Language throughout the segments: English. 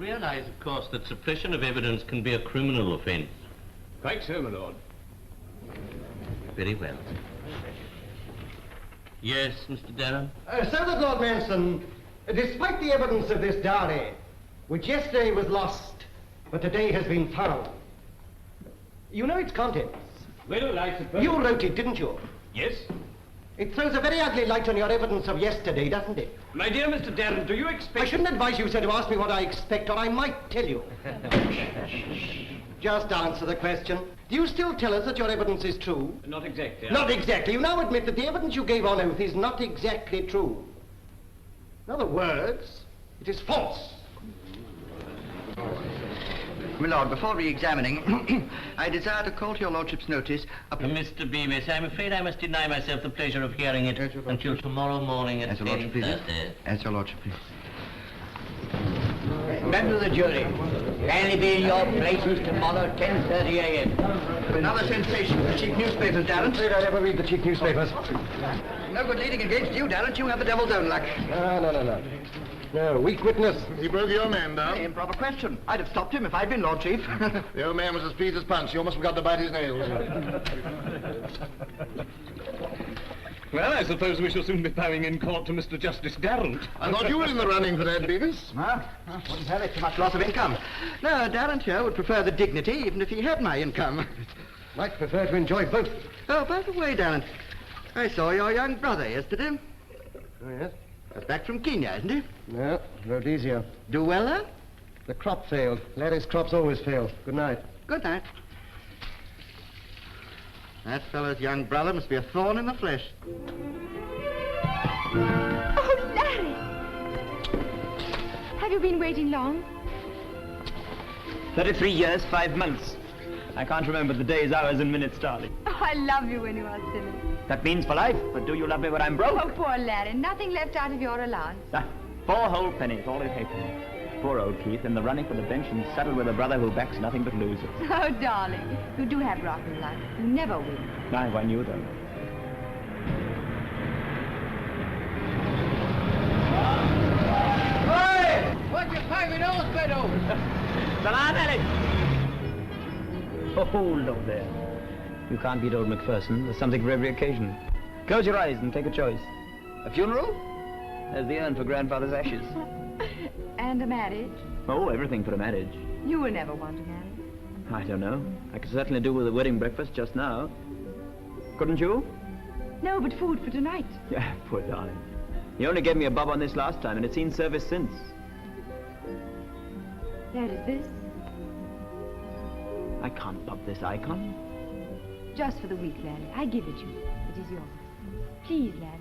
realise, of course, that suppression of evidence can be a criminal offence. Quite so, my lord. Very well. Yes, Mr. Durrant? So that, Lord Manson, despite the evidence of this diary, which yesterday was lost, but today has been found, you know its contents. Well, I suppose... You wrote it, didn't you? Yes. It throws a very ugly light on your evidence of yesterday, doesn't it? My dear Mr. Durrant, do you expect... I shouldn't advise you, sir, to ask me what I expect, or I might tell you. Just answer the question. Do you still tell us that your evidence is true? Not exactly. Not exactly. You now admit that the evidence you gave on oath is not exactly true. In other words, it is false. My lord, before re-examining, I desire to call to your lordship's notice Mr. Bemis, I'm afraid I must deny myself the pleasure of hearing it until tomorrow morning at 10:30. As your lordship, please. Members of the jury, kindly be in your places tomorrow, 10:30 a.m. Another sensation for the cheap newspapers, Durrant. I never read the cheap newspapers. No good leading against you, Durrant. You have the devil's own luck. No. No, weak witness. He broke your man down. Improper question. I'd have stopped him if I'd been Lord Chief. The old man was as pleased as Punch. You almost forgot to bite his nails. Well, I suppose we shall soon be bowing in court to Mr. Justice Durrant. I thought you were in the running for that, Beavis. Wouldn't have it. Too much loss of income. No, Durrant here would prefer the dignity, even if he had my income. Might prefer to enjoy both. Oh, by the way, Durrant, I saw your young brother yesterday. Oh, yes? That's back from Kenya, isn't he? No, Rhodesia. Do well, there? The crop failed. Larry's crops always fail. Good night. Good night. That fellow's young brother must be a thorn in the flesh. Oh, Larry! Have you been waiting long? 33 years, 5 months. I can't remember the days, hours, and minutes, darling. Oh, I love you when you are silly. That means for life, but do you love me when I'm broke? Oh, poor Larry. Nothing left out of your allowance. 4 whole pennies, all it halfpenny. Poor old Keith, in the running for the bench and saddled with a brother who backs nothing but losers. Oh, darling, you do have rotten luck. You never win. I knew them. Hey! What you pay me nose, Beto? Salam alaikum. Oh, look there. You can't beat old Macpherson. There's something for every occasion. Close your eyes and take a choice. A funeral? There's the urn for grandfather's ashes. And a marriage? Oh, everything for a marriage. You will never want to marry. I don't know. I could certainly do with a wedding breakfast just now. Couldn't you? No, but food for tonight. Yeah, poor darling. You only gave me a bob on this last time, and it's seen service since. There is this. I can't pop this icon. Just for the week, Larry. I give it you. It is yours. Please, Larry.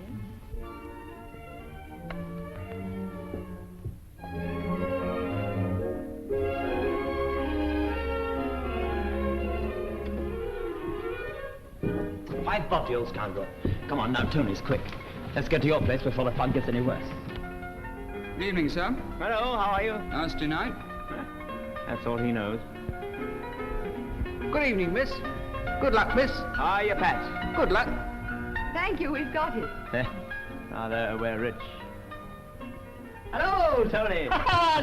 $5 bob, you old scoundrel. Come on now, Tony's quick. Let's get to your place before the fun gets any worse. Good evening, sir. Hello, how are you? How's tonight? That's all he knows. Good evening, miss. Good luck, miss. Hiya, Pat. Good luck. Thank you, we've got it. Now we're rich. Hello, Tony.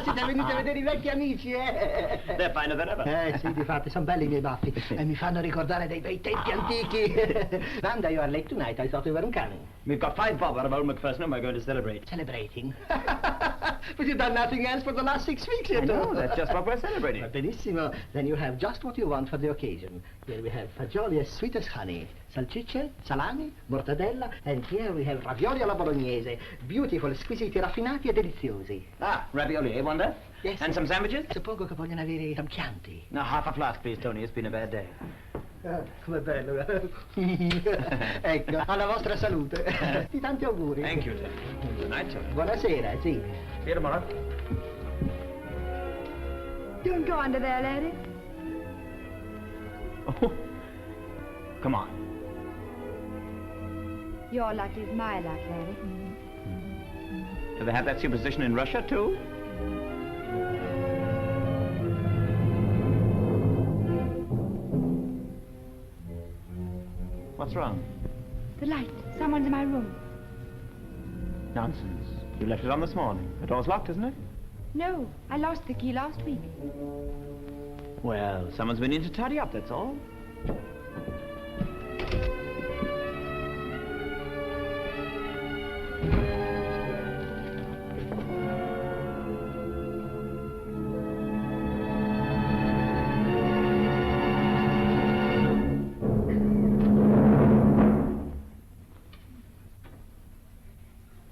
Siete venuti a vedere I vecchi amici, eh? They're finer than ever. Sì, difatti, sono belli I miei baffi. E mi fanno ricordare dei bei tempi antichi. Wanda, you are late tonight. I thought you weren't coming. We've got $5 bob out of old Macpherson and we're going to celebrate. Celebrating? But you've done nothing else for the last 6 weeks, you know. That's just what we're celebrating. Benissimo. Then you have just what you want for the occasion. Here we have fagioli as sweet as honey, salsicce, salami, mortadella, and here we have ravioli alla bolognese. Beautiful, squisiti, raffinati e deliziosi. Ah, ravioli, eh, Wanda? Yes. And some sandwiches? Suppongo che vogliano avere some Chianti. No, half a flask, please, Tony. It's been a bad day. Come bello. Ecco, alla vostra salute. Di tanti auguri. Thank you, sir. Good night, sir. Buonasera, sì. See you tomorrow. Don't go under there, Larry. Oh. Come on. Your luck is my luck, Larry. Do they have that superstition in Russia, too? What's wrong? The light. Someone's in my room. Nonsense. You left it on this morning. The door's locked, isn't it? No, I lost the key last week. Well, someone's been in to tidy up, that's all.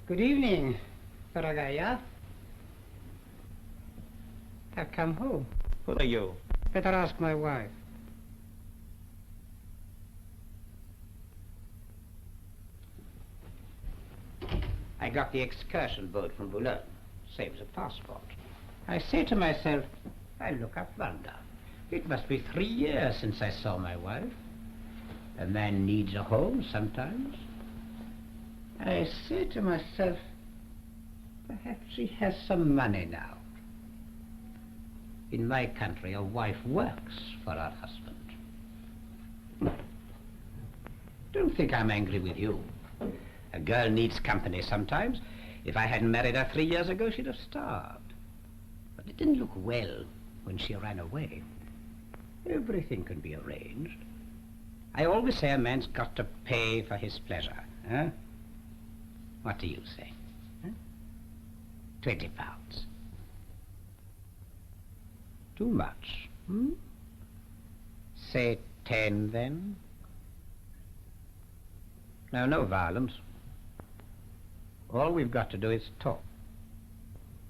Good evening, Dorothea. I've come home. Who are you? Better ask my wife. I got the excursion boat from Boulogne. Saves a passport. I say to myself, I look up Wanda. It must be 3 years since I saw my wife. A man needs a home sometimes. I say to myself, perhaps she has some money now. In my country, a wife works for her husband. Don't think I'm angry with you. A girl needs company sometimes. If I hadn't married her 3 years ago, she'd have starved. But it didn't look well when she ran away. Everything can be arranged. I always say a man's got to pay for his pleasure, huh? What do you say? Huh? 20 pounds. Too much, hmm? Say 10, then. Now, no violence. All we've got to do is talk.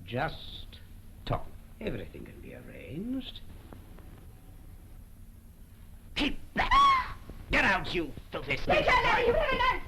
Just talk. Everything can be arranged. Keep back! Get out, you filthy snake! Take her, you have a knife!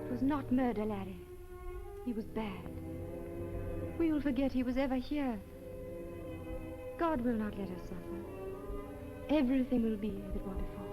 It was not murder, Larry. He was bad. We will forget he was ever here. God will not let us suffer. Everything will be as it was before.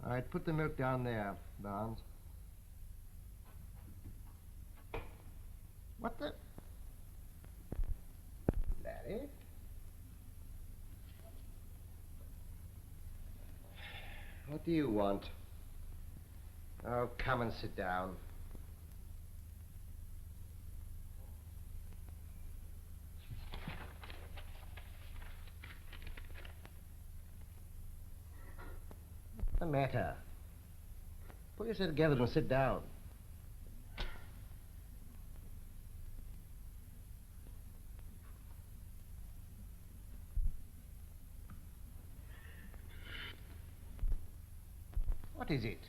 All right, put the milk down there, Barnes. What the? Larry? What do you want? Oh, come and sit down. What's the matter? Pull yourself together and sit down. What is it?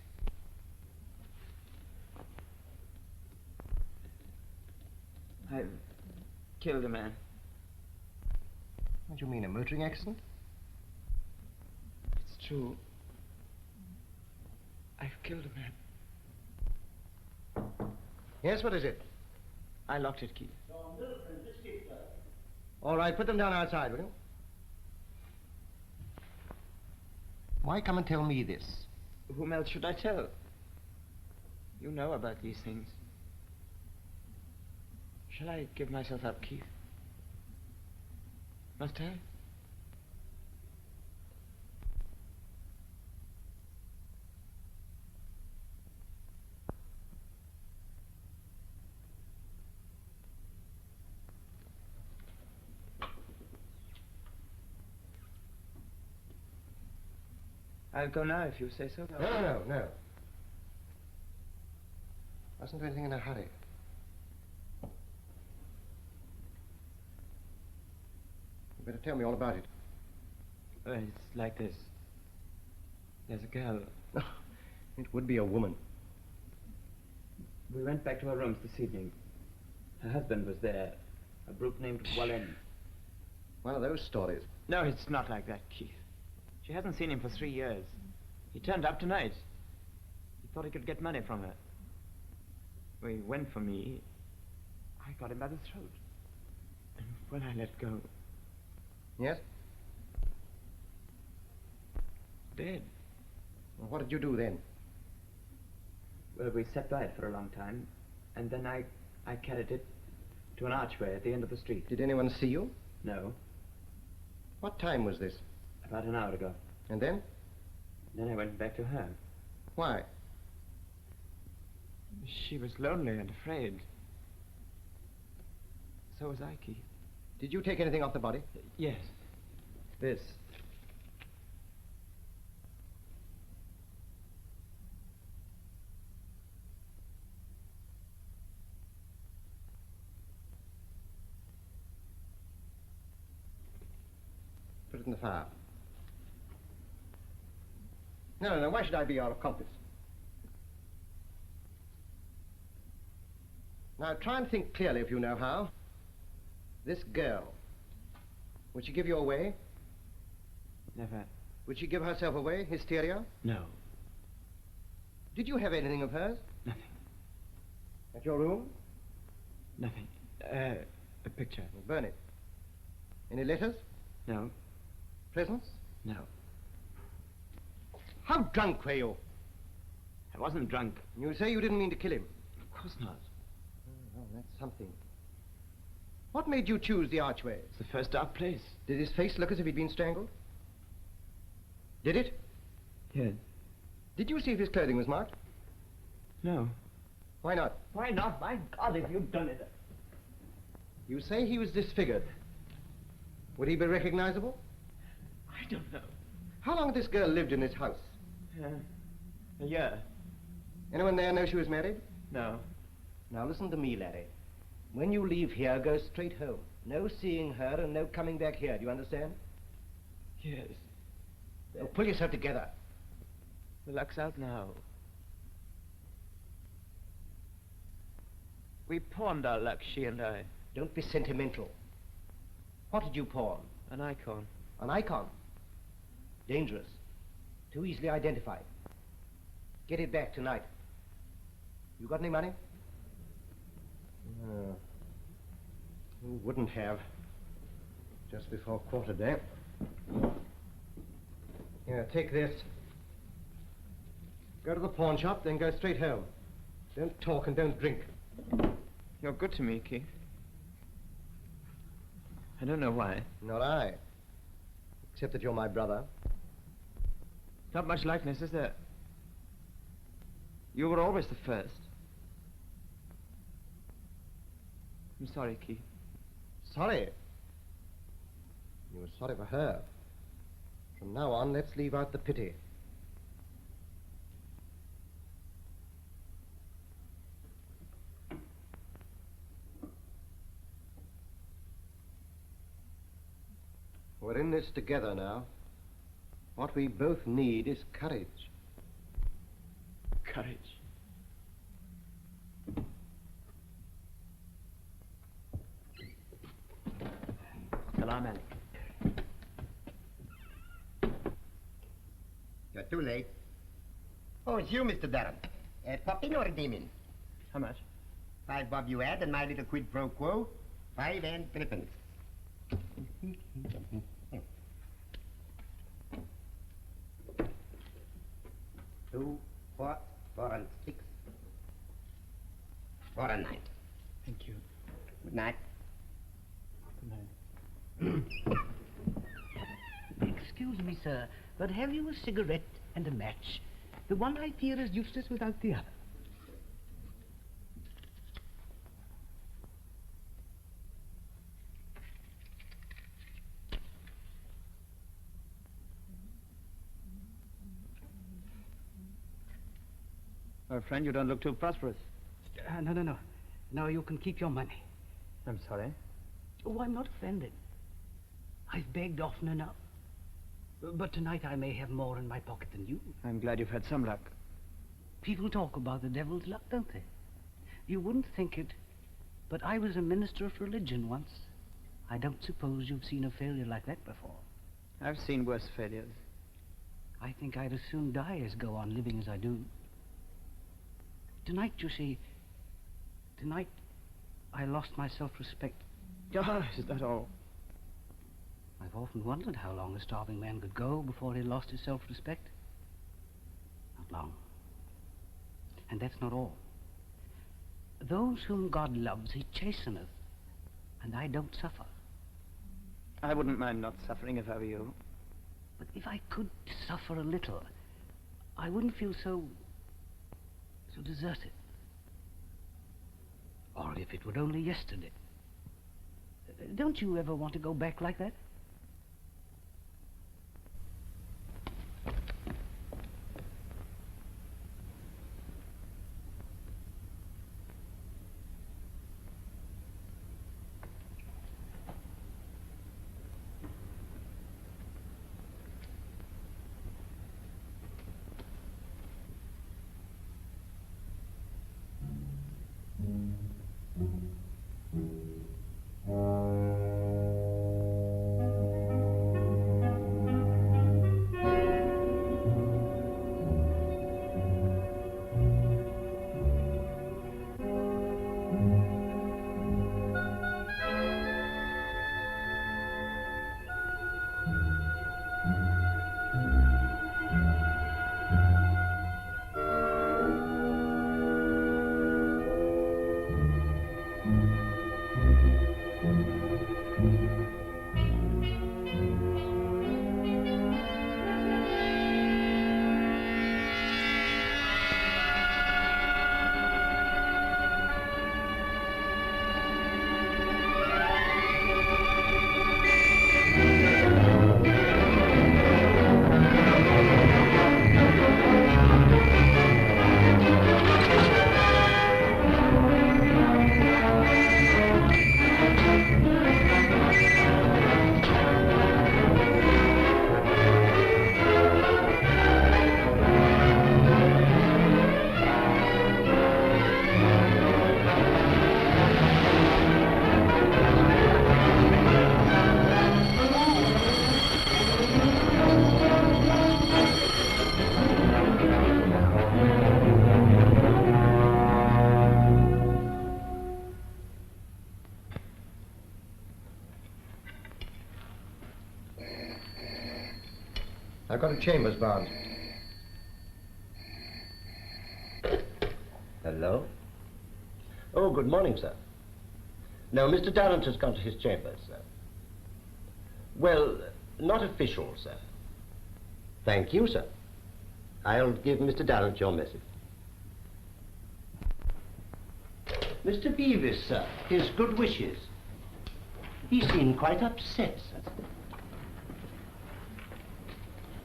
I've killed a man. What do you mean, a motoring accident? It's true. I've killed a man. Yes, what is it? I locked it, Keith. All right, put them down outside, will you? Why come and tell me this? Whom else should I tell? You know about these things. Shall I give myself up, Keith? Must I? I'll go now if you say so. No. Mustn't do anything in a hurry. You better tell me all about it. Well, it's like this. There's a girl. It would be a woman. We went back to her rooms this evening. Her husband was there, a brute named Wallen. One of those stories. No, it's not like that, Keith. She hasn't seen him for 3 years. He turned up tonight. He thought he could get money from her. When he went for me, I got him by the throat. And when I let go... Yes? Dead. Well, what did you do then? Well, we sat by it for a long time, and then I carried it to an archway at the end of the street. Did anyone see you? No. What time was this? About an hour ago. And then? Then I went back to her. Why? She was lonely and afraid. So was I, Keith. Did you take anything off the body? Yes. This. Put it in the fire. No. Why should I be your accomplice? Now, try and think clearly if you know how. This girl, would she give you away? Never. Would she give herself away? Hysteria? No. Did you have anything of hers? Nothing. At your room? Nothing. A picture. Well, burn it. Any letters? No. Presents? No. How drunk were you? I wasn't drunk. You say you didn't mean to kill him? Of course not. Oh, that's something. What made you choose the archway? It's the first dark place. Did his face look as if he'd been strangled? Did it? Yes. Did you see if his clothing was marked? No. Why not? Why not? My God, if you'd done it. You say he was disfigured. Would he be recognizable? I don't know. How long had this girl lived in this house? A year. Anyone there know she was married? No. Now listen to me, laddie. When you leave here, go straight home. No seeing her and no coming back here. Do you understand? Yes. Now pull yourself together. The luck's out now. We pawned our luck, she and I. Don't be sentimental. What did you pawn? An icon. An icon? Dangerous. Too easily identified. Get it back tonight. You got any money? No. Who wouldn't have? Just before quarter day. Here, take this. Go to the pawn shop, then go straight home. Don't talk and don't drink. You're good to me, Keith. I don't know why. Not I. Except that you're my brother. Not much likeness, is there? You were always the first. I'm sorry, Keith. Sorry? You were sorry for her. From now on, let's leave out the pity. We're in this together now. What we both need is courage. Courage. Salam alaikum. You're too late. Oh, it's you, Mr. Durrant. Popping or redeeming? How much? 5 bob you add, and my little quid pro quo, 5 and 3 2, 4, 4 and 6, 4 and 9. Thank you. Good night. Good night. Excuse me, sir, but have you a cigarette and a match? The one I fear is useless without the other. My friend, you don't look too prosperous. No. No, you can keep your money. I'm sorry. Oh, I'm not offended. I've begged often enough. But tonight I may have more in my pocket than you. I'm glad you've had some luck. People talk about the devil's luck, don't they? You wouldn't think it, but I was a minister of religion once. I don't suppose you've seen a failure like that before. I've seen worse failures. I think I'd as soon die as go on living as I do. Tonight, you see, tonight I lost my self-respect. Oh, is that all? I've often wondered how long a starving man could go before he lost his self-respect. Not long. And that's not all. Those whom God loves, he chasteneth, and I don't suffer. I wouldn't mind not suffering if I were you. But if I could suffer a little, I wouldn't feel so deserted. Or if it were only yesterday. Don't you ever want to go back like that? I've got a chambers bound. Hello? Oh, good morning, sir. No, Mr. Durrant has gone to his chambers, sir. Well, not official, sir. Thank you, sir. I'll give Mr. Durrant your message. Mr. Beavis, sir, his good wishes. He seemed quite upset, sir.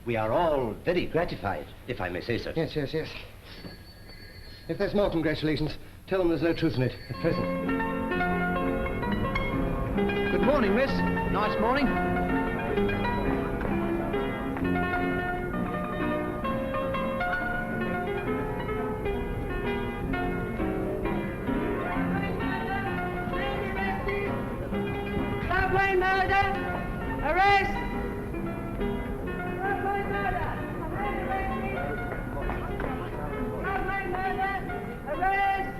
We are all very gratified, if I may say so. Yes. If there's more congratulations, tell them there's no truth in it at present. Good morning, miss. Nice morning. Outline murder! Arrest! Outline murder! Outline murder! Arrest!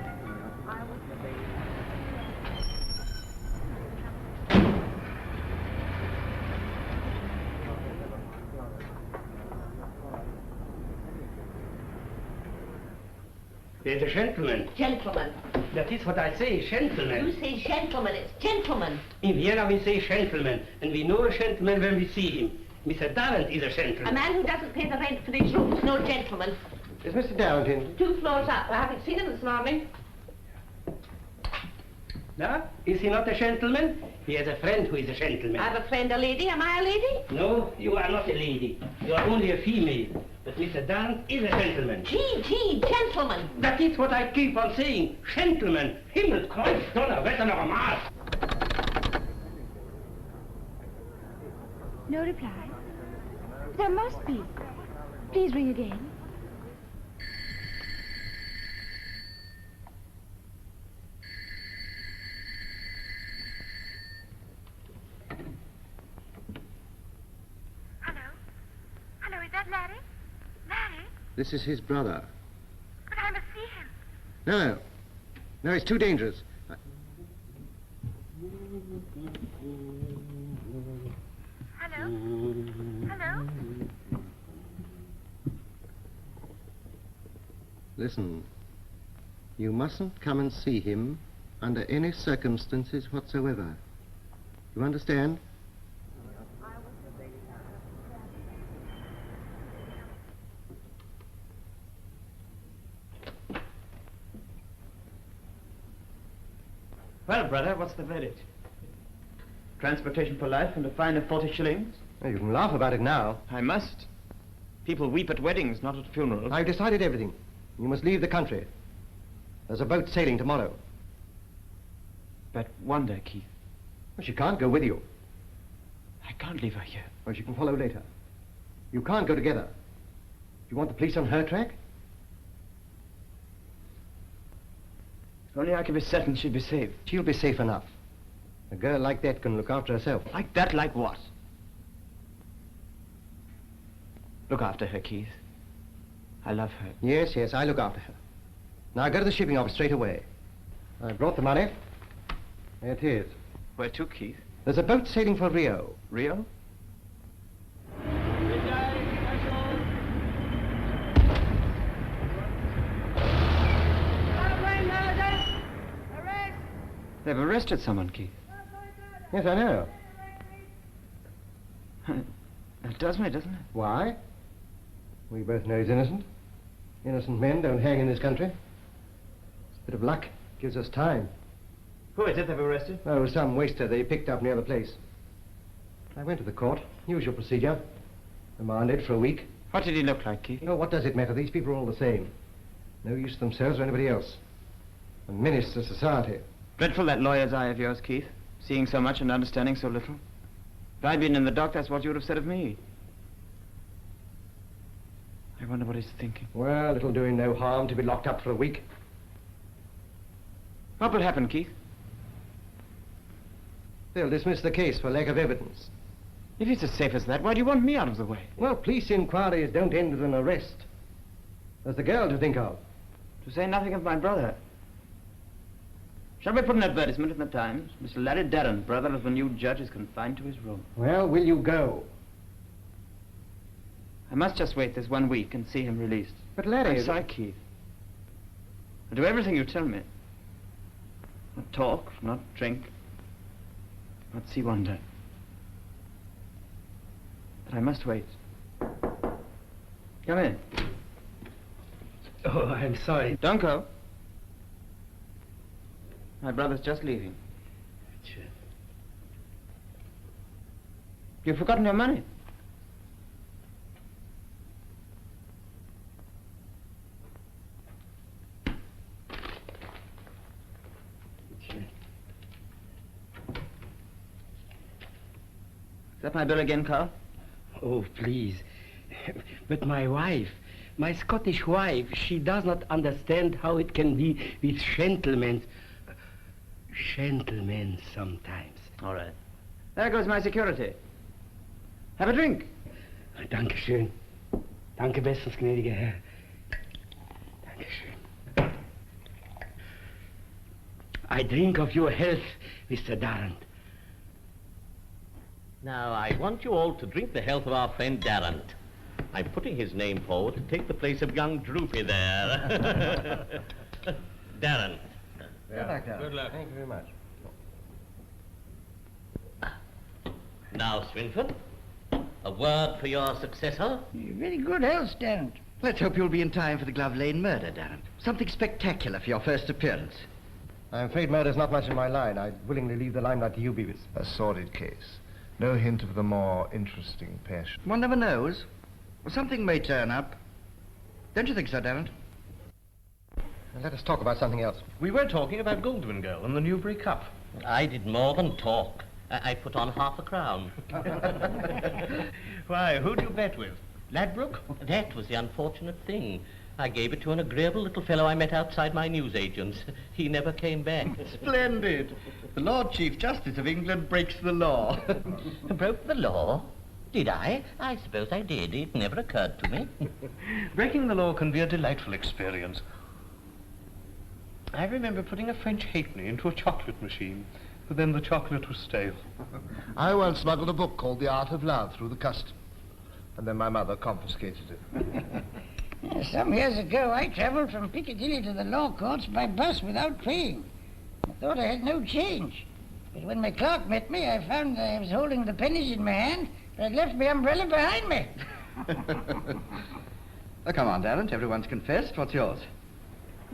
There's a gentleman. Gentleman. That is what I say, gentleman. You say gentleman, it's gentleman. In Vienna we say gentleman, and we know a gentleman when we see him. Mr. Durrant is a gentleman. A man who doesn't pay the rent for his rooms, no gentleman. Is Mr. Durrant in? 2 floors up. I haven't seen him this morning. No? Is he not a gentleman? He has a friend who is a gentleman. I have a friend, a lady. Am I a lady? No, you are not a lady. You are only a female. But Mr. Durrant is a gentleman. Gee, gentleman. That is what I keep on saying. Gentleman. Himmelkreuz, Donnerwetter, noch einmal. No reply. There must be. Please ring again. Hello, is that Larry? Larry? This is his brother. But I must see him. No. No, it's too dangerous. Hello? Hello? Listen. You mustn't come and see him under any circumstances whatsoever. You understand? Well, brother, what's the verdict? Transportation for life and a fine of 40 shillings? Well, you can laugh about it now. I must. People weep at weddings, not at funerals. I've decided everything. You must leave the country. There's a boat sailing tomorrow. But Wanda, Keith. Well, she can't go with you. I can't leave her here. Well, she can follow later. You can't go together. Do you want the police on her track? If only I could be certain she'd be safe. She'll be safe enough. A girl like that can look after herself. Like that, like what? Look after her, Keith. I love her. Yes, I look after her. Now go to the shipping office straight away. I brought the money. There it is. Where to, Keith? There's a boat sailing for Rio. Rio? They've arrested someone, Keith. Yes, I know. It does me, doesn't it? Why? We both know he's innocent. Innocent men don't hang in this country. It's a bit of luck. Gives us time. Who is it they've arrested? Oh, some waster they picked up near the place. I went to the court. Usual procedure. Remanded for a week. What did he look like, Keith? Oh, what does it matter? These people are all the same. No use to themselves or anybody else. A menace to society. Dreadful, that lawyer's eye of yours, Keith. Seeing so much and understanding so little. If I'd been in the dock, that's what you would have said of me. I wonder what he's thinking. Well, it'll do him no harm to be locked up for a week. What will happen, Keith? They'll dismiss the case for lack of evidence. If it's as safe as that, why do you want me out of the way? Well, police inquiries don't end with an arrest. There's the girl to think of. To say nothing of my brother. Shall we put an advertisement in the Times? Mr. Larry Durrant, brother of the new judge, is confined to his room. Well, will you go? I must just wait this 1 week and see him released. But Larry... I'm sorry, Keith. I'll do everything you tell me. Not talk, not drink, not see Wanda. But I must wait. Come in. Oh, I'm sorry. Don't go. My brother's just leaving. Sure. You've forgotten your money. Sure. Is that my bill again, Carl? Oh, please. But my wife, my Scottish wife, she does not understand how it can be with gentlemen. Gentlemen sometimes. All right. There goes my security. Have a drink. Danke schön. Danke, bestens gnädiger Herr. Danke schön. I drink of your health, Mr. Durrant. Now, I want you all to drink the health of our friend Durrant. I'm putting his name forward to take the place of young Droopy there. Durrant. Good luck, Durrant. Good luck. Thank you very much. Now, Swinford, a word for your successor. Very good health, Durrant. Let's hope you'll be in time for the Glove Lane murder, Durrant. Something spectacular for your first appearance. I'm afraid murder's not much in my line. I'd willingly leave the limelight to you, Beavis. A sordid case. No hint of the more interesting passion. One never knows. Something may turn up. Don't you think so, Durrant? Let us talk about something else. We were talking about Goldwyn Girl and the Newbury Cup. I did more than talk. I put on half a crown. Why, who'd you bet with? Ladbroke? That was the unfortunate thing. I gave it to an agreeable little fellow I met outside my newsagent's. He never came back. Splendid. The Lord Chief Justice of England breaks the law. Broke the law? Did I? I suppose I did. It never occurred to me. Breaking the law can be a delightful experience. I remember putting a French halfpenny into a chocolate machine, but then the chocolate was stale. I once smuggled a book called The Art of Love through the custom, and then my mother confiscated it. Some years ago, I travelled from Piccadilly to the law courts by bus without paying. I thought I had no change. But when my clerk met me, I found that I was holding the pennies in my hand, but I'd left my umbrella behind me. Oh, come on, Durrant. Everyone's confessed. What's yours?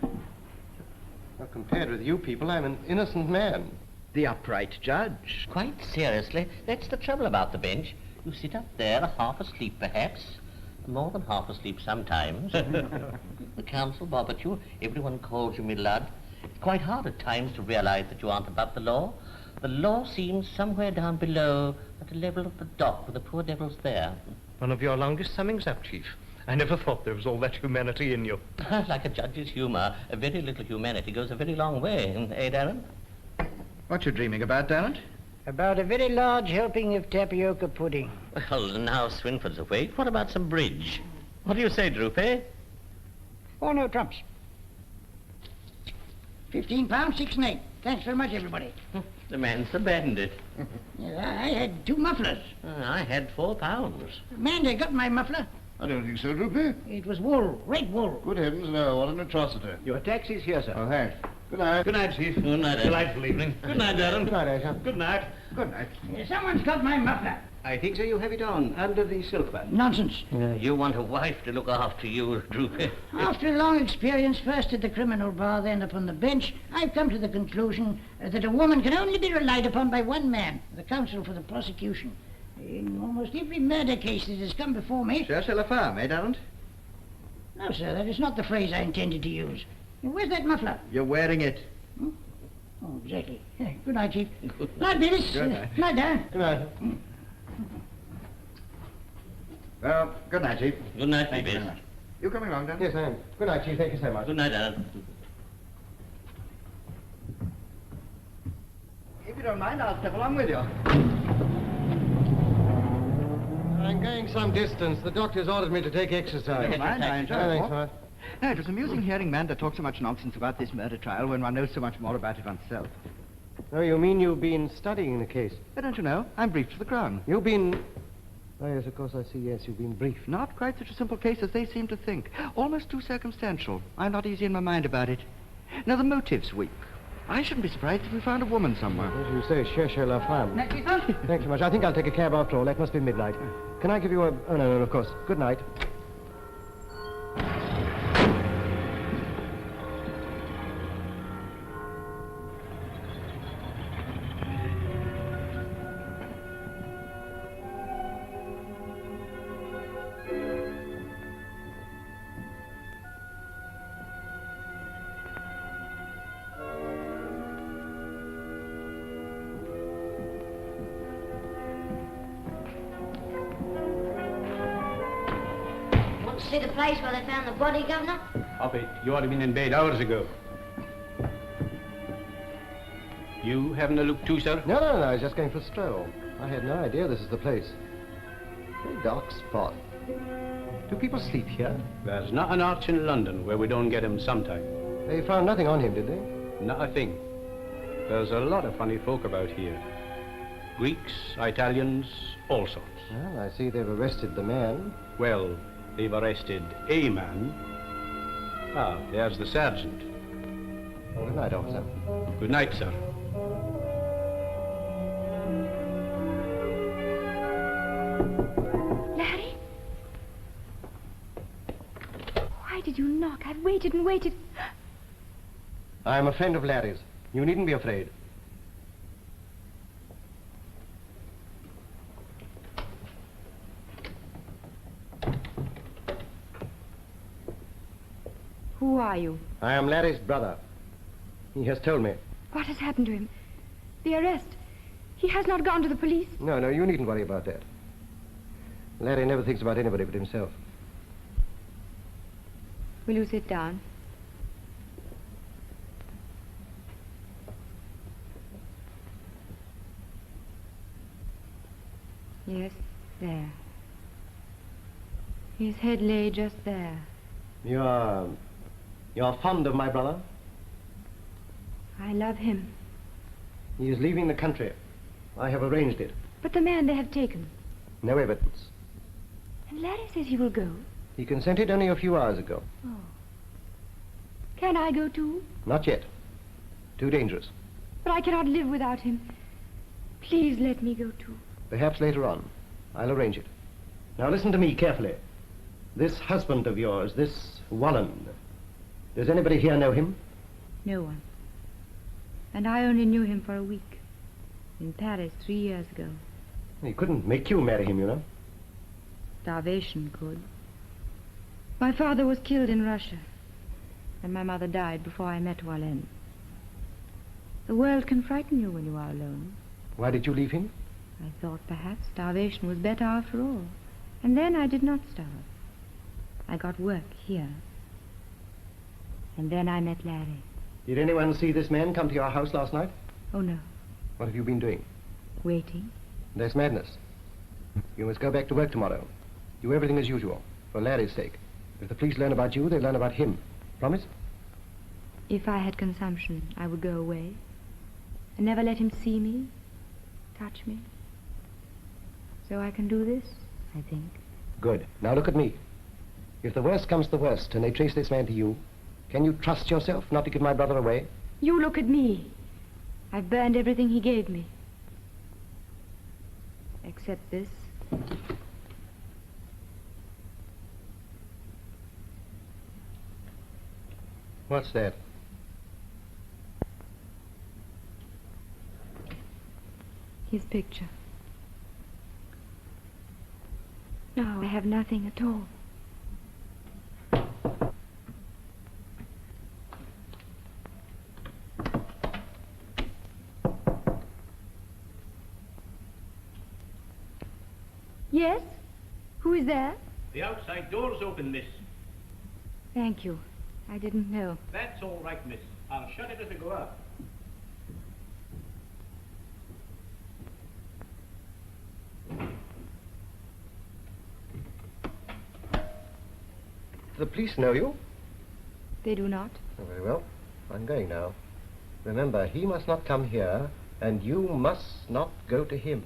Well, compared with you people, I'm an innocent man. The upright judge. Quite seriously, that's the trouble about the bench. You sit up there, half asleep perhaps, more than half asleep sometimes. The counsel bob at you, everyone calls you me lad. It's quite hard at times to realize that you aren't above the law. The law seems somewhere down below, at the level of the dock where the poor devil's there. One of your longest summings up, Chief. I never thought there was all that humanity in you. Like a judge's humour, a very little humanity goes a very long way, eh, Darren? What you dreaming about, Durrant? About a very large helping of tapioca pudding. Well, now Swinford's awake. What about some bridge? What do you say, Droopy? Oh, no trumps. £15, 6 and 8. Thanks very much, everybody. The man's abandoned it. I had 2 mufflers. I had £4. Amanda got my muffler. I don't think so, Droopy. It was wool, red wool. Good heavens, no. What an atrocity. Your taxi's here, sir. Oh, thanks. Good night. Good night, Chief. Good night, Ed. Delightful evening. Good night, Darren. Good night, Asher. Good night. Good night. Someone's got my muffler. I think so. You have it on, under the silk band. Nonsense. You want a wife to look after you, Droopy. After a long experience, first at the criminal bar, then upon the bench, I've come to the conclusion that a woman can only be relied upon by one man, the counsel for the prosecution. In almost every murder case that has come before me... Cherchez la femme, eh, Durrant? No, sir, that is not the phrase I intended to use. Where's that muffler? You're wearing it. Hmm? Oh, exactly. Good night, Chief. Good night, Beavis. Good night. Night, Dan. Good night. Well, good night, Chief. Good night, Thank you very Beavis. much. You coming along, Durrant? Yes, I am. Good night, Chief. Thank you so much. Good night, Darren. If you don't mind, I'll step along with you. I'm going some distance. The doctor's ordered me to take exercise. Don't mind, I enjoy Thanks, it. Mark. No, it was amusing hearing Manda talk so much nonsense about this murder trial when one knows so much more about it oneself. Oh, you mean you've been studying the case? Don't you know? I'm briefed to the Crown. You've been... Oh, yes, of course, I see. Yes, you've been briefed. Not quite such a simple case as they seem to think. Almost too circumstantial. I'm not easy in my mind about it. Now, the motive's weak. I shouldn't be surprised if we found a woman somewhere. As you say, cherchez la femme. Night, Chief, huh? Thanks so much. I think I'll take a cab after all. That must be midnight. Can I give you a... Oh, no, of course. Good night. See the place where they found the body, Governor? Hoppy, you ought to have been in bed hours ago. You having a look too, sir? No, I was just going for a stroll. I had no idea this is the place. Very dark spot. Do people sleep here? There's not an arch in London where we don't get him sometime. They found nothing on him, did they? Not a thing. There's a lot of funny folk about here. Greeks, Italians, all sorts. Well, I see they've arrested the man. Well, they've arrested a man. Ah, there's the sergeant. Well, good night, officer. Good night, sir. Larry? Why did you knock? I've waited and waited. I'm a friend of Larry's. You needn't be afraid. Who are you? I am Larry's brother. He has told me. What has happened to him? The arrest. He has not gone to the police. No, you needn't worry about that. Larry never thinks about anybody but himself. Will you sit down? Yes, there. His head lay just there. You're fond of my brother? I love him. He is leaving the country. I have arranged it. But the man they have taken. No evidence. And Larry says he will go. He consented only a few hours ago. Oh. Can I go too? Not yet. Too dangerous. But I cannot live without him. Please let me go too. Perhaps later on. I'll arrange it. Now listen to me carefully. This husband of yours, this Wallen, does anybody here know him? No one. And I only knew him for a week. In Paris 3 years ago. He couldn't make you marry him, you know. Starvation could. My father was killed in Russia. And my mother died before I met Wallen. The world can frighten you when you are alone. Why did you leave him? I thought perhaps starvation was better after all. And then I did not starve. I got work here. And then I met Larry. Did anyone see this man come to your house last night? Oh, no. What have you been doing? Waiting. That's madness. You must go back to work tomorrow. Do everything as usual, for Larry's sake. If the police learn about you, they learn about him. Promise? If I had consumption, I would go away. And never let him see me, touch me. So I can do this, I think. Good. Now look at me. If the worst comes to the worst and they trace this man to you, can you trust yourself not to give my brother away? You look at me. I've burned everything he gave me. Except this. What's that? His picture. No, I have nothing at all. Yes? Who is there? The outside door's open, miss. Thank you. I didn't know. That's all right, miss. I'll shut it as I go out. Do the police know you? They do not. Oh, very well. I'm going now. Remember, he must not come here, and you must not go to him.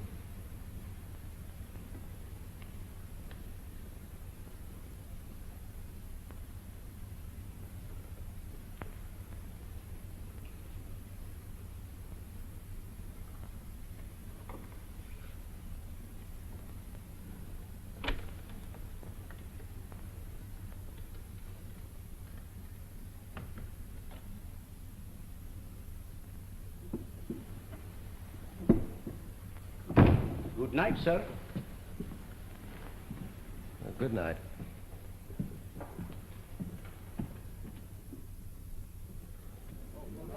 Good night, sir. Good night.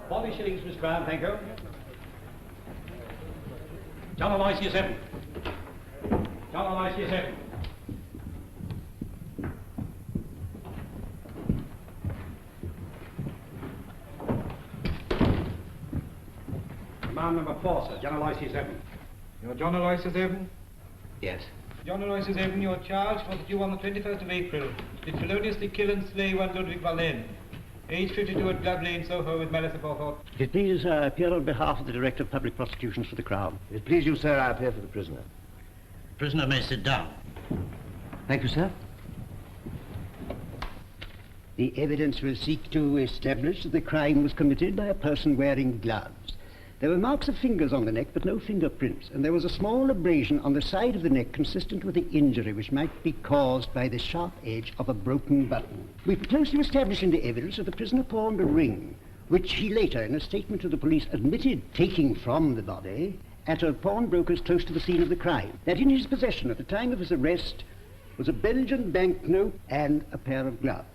£40, Miss Graham, thank you. John and I see you 7. John and I see you 7. Man number 4, sir. John Aloysius Evan. You're John Aloysius Evan? Yes. John Aloysius Evan, you're charged for that you on the 21st of April did feloniously kill and slay one Ludwig Wallen, age 52 at Glove Lane, Soho, with malice aforethought. If it please, I appear on behalf of the Director of Public Prosecutions for the Crown. If it please you, sir, I appear for the prisoner. Prisoner may sit down. Thank you, sir. The evidence will seek to establish that the crime was committed by a person wearing gloves. There were marks of fingers on the neck, but no fingerprints, and there was a small abrasion on the side of the neck consistent with the injury, which might be caused by the sharp edge of a broken button. We closely established in the evidence that the prisoner pawned a ring, which he later, in a statement to the police, admitted taking from the body at a pawnbroker's close to the scene of the crime. That in his possession at the time of his arrest was a Belgian banknote and a pair of gloves.